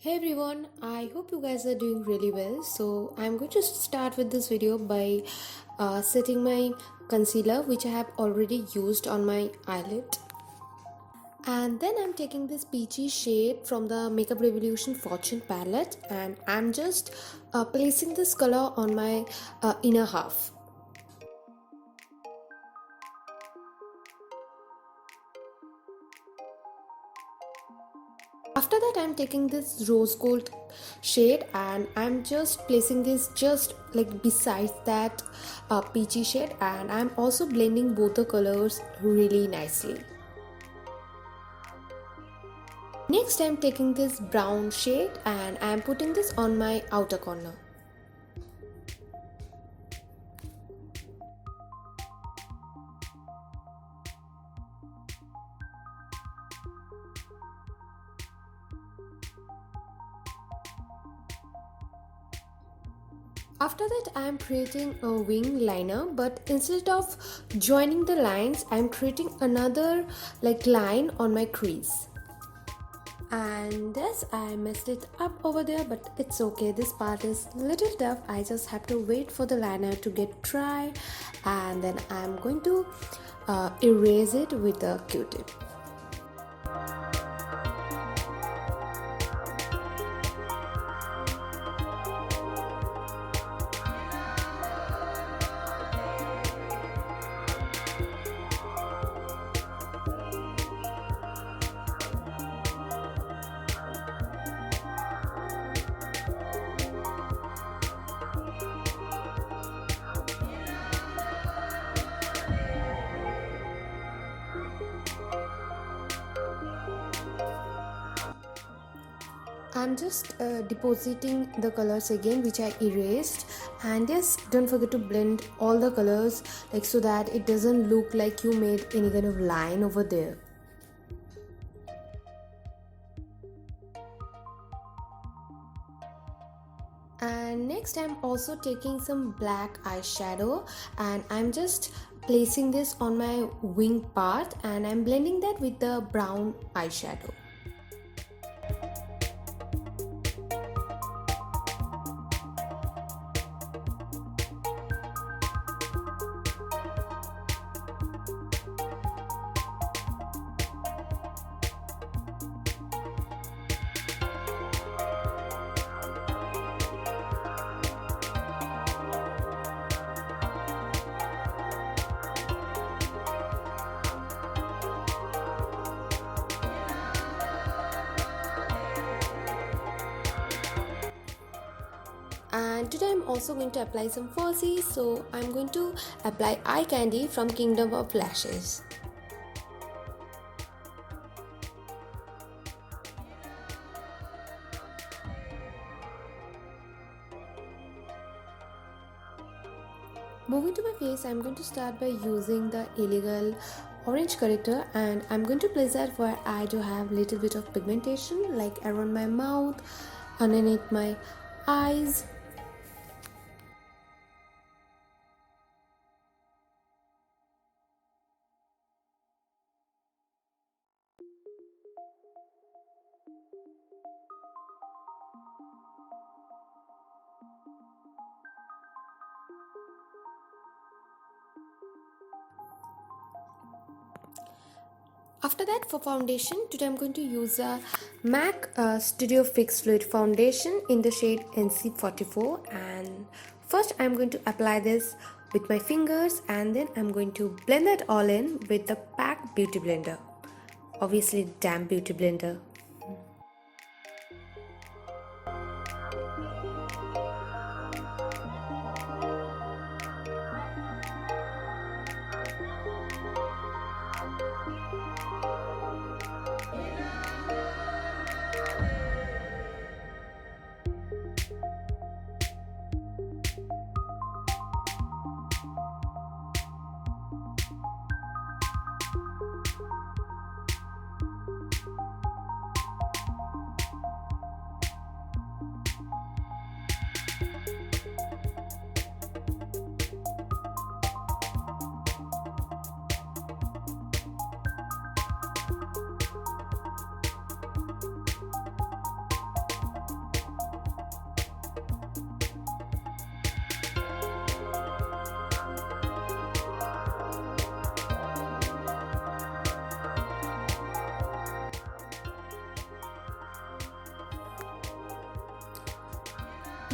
Hey everyone, I hope you guys are doing really well. So I'm going to start with this video by setting my concealer, which I have already used on my eyelid. And then I'm taking this peachy shade from the Makeup Revolution Fortune palette, and I'm just placing this color on my inner half. After that, I'm taking this rose gold shade and I'm just placing this just like beside that peachy shade, and I'm also blending both the colors really nicely. Next, I'm taking this brown shade and I'm putting this on my outer corner. After that, I am creating a wing liner, but instead of joining the lines, I am creating another line on my crease. And yes, I messed it up over there, but it's okay. This part is little tough. I just have to wait for the liner to get dry, and then I'm going to erase it with a Q-tip. I'm just depositing the colors again which I erased, and yes, don't forget to blend all the colors so that it doesn't look like you made any kind of line over there. And next I'm also taking some black eyeshadow and I'm just placing this on my wing part, and I'm blending that with the brown eyeshadow. And today I'm also going to apply some falsies, so I'm going to apply eye candy from Kingdom of Lashes. Moving to my face, I'm going to start by using the illegal orange corrector, and I'm going to place that where I do have little bit of pigmentation, like around my mouth, underneath my eyes. After that, for foundation, today I'm going to use a MAC Studio Fix Fluid Foundation in the shade NC44, and first I'm going to apply this with my fingers, and then I'm going to blend that all in with the PAC Beauty Blender. Obviously, damn Beauty Blender.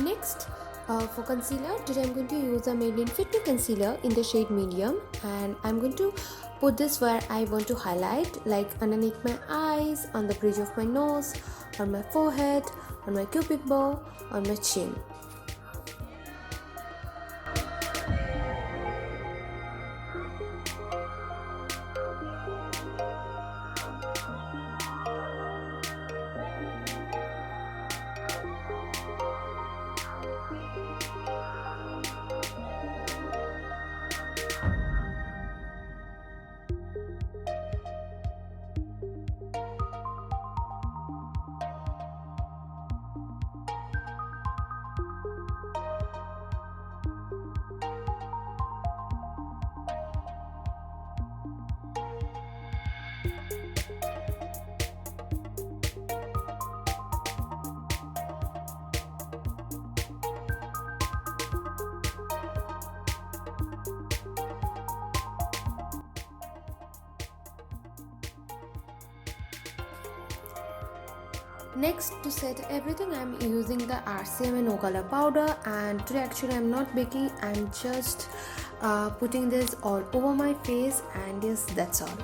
Next, for concealer, today I'm going to use a Maybelline Fitme concealer in the shade medium, and I'm going to put this where I want to highlight, like underneath my eyes, on the bridge of my nose, on my forehead, on my cupid bow, on my chin. Next, to set everything, I'm using the Rcma no color powder, and today actually I'm not baking, I'm just putting this all over my face, and yes, that's all.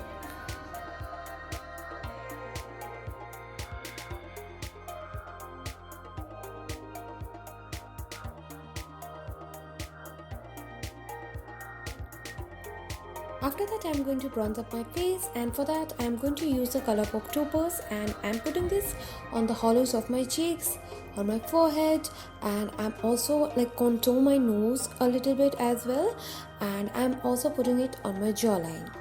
After that, I'm going to bronze up my face, and for that I'm going to use the ColourPop topaz, and I'm putting this on the hollows of my cheeks, on my forehead, and I'm also like contour my nose a little bit as well, and I'm also putting it on my jawline.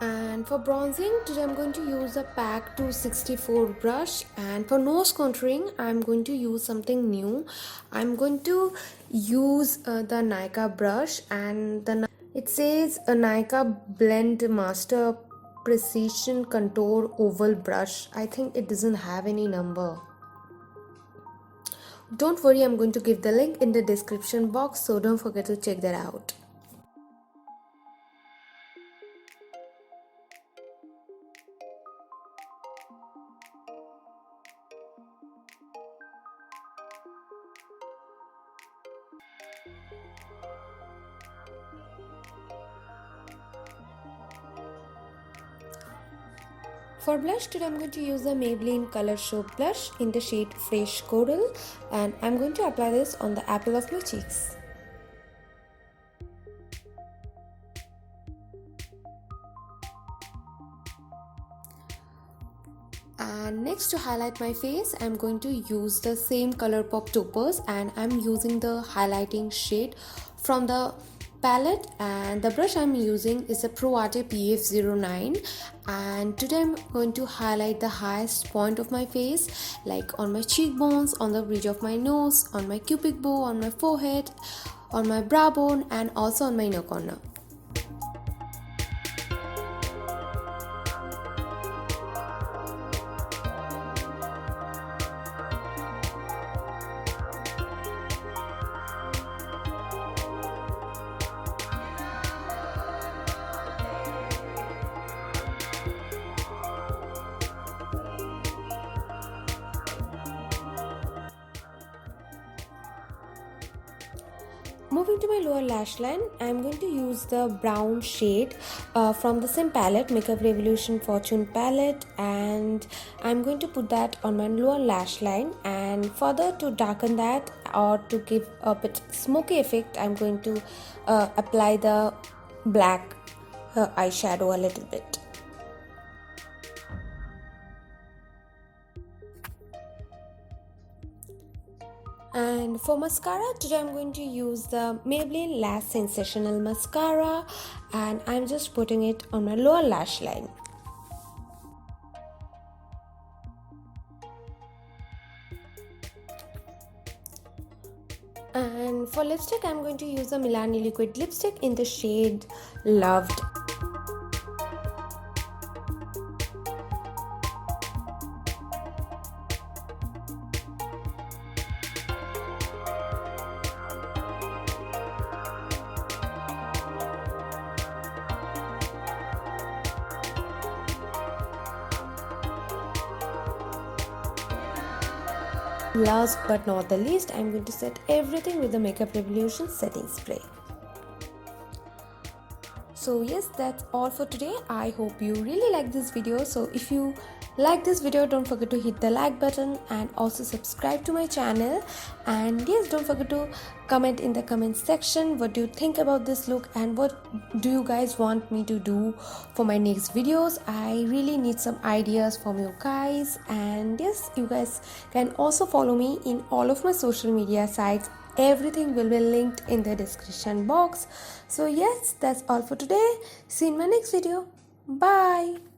And for bronzing, today I'm going to use a PAC 264 brush, and for nose contouring I'm going to use something new. I'm going to use the Nykaa brush, and it says a Nykaa Blend Master Precision Contour Oval Brush. I think it doesn't have any number. Don't worry, I'm going to give the link in the description box, so don't forget to check that out. For blush, today I'm going to use the Maybelline Colorshow blush in the shade Fresh Coral, and I'm going to apply this on the apple of my cheeks. And next, to highlight my face, I'm going to use the same ColourPop topaz, and I'm using the highlighting shade from the palette, and the brush I'm using is a Pro Arte PF09, and today I'm going to highlight the highest point of my face, like on my cheekbones, on the bridge of my nose, on my cupid bow, on my forehead, on my brow bone, and also on my inner corner. Moving to my lower lash line, I am going to use the brown shade from the same palette, Makeup Revolution Fortune palette, and I'm going to put that on my lower lash line. And further to darken that, or to give a bit smoky effect, I'm going to apply the black eyeshadow a little bit. And for mascara, today I'm going to use the Maybelline Lash Sensational Mascara, and I'm just putting it on my lower lash line. And for lipstick, I'm going to use a Milani liquid lipstick in the shade Loved. Last but not the least, I'm going to set everything with the Makeup Revolution setting spray. So yes, that's all for today. I hope you really like this video. So if you like this video, don't forget to hit the like button and also subscribe to my channel. And yes, don't forget to comment in the comment section what do you think about this look and what do you guys want me to do for my next videos. I really need some ideas from you guys. And yes, you guys can also follow me in all of my social media sites. Everything will be linked in the description box. So yes, that's all for today. See you in my next video. Bye.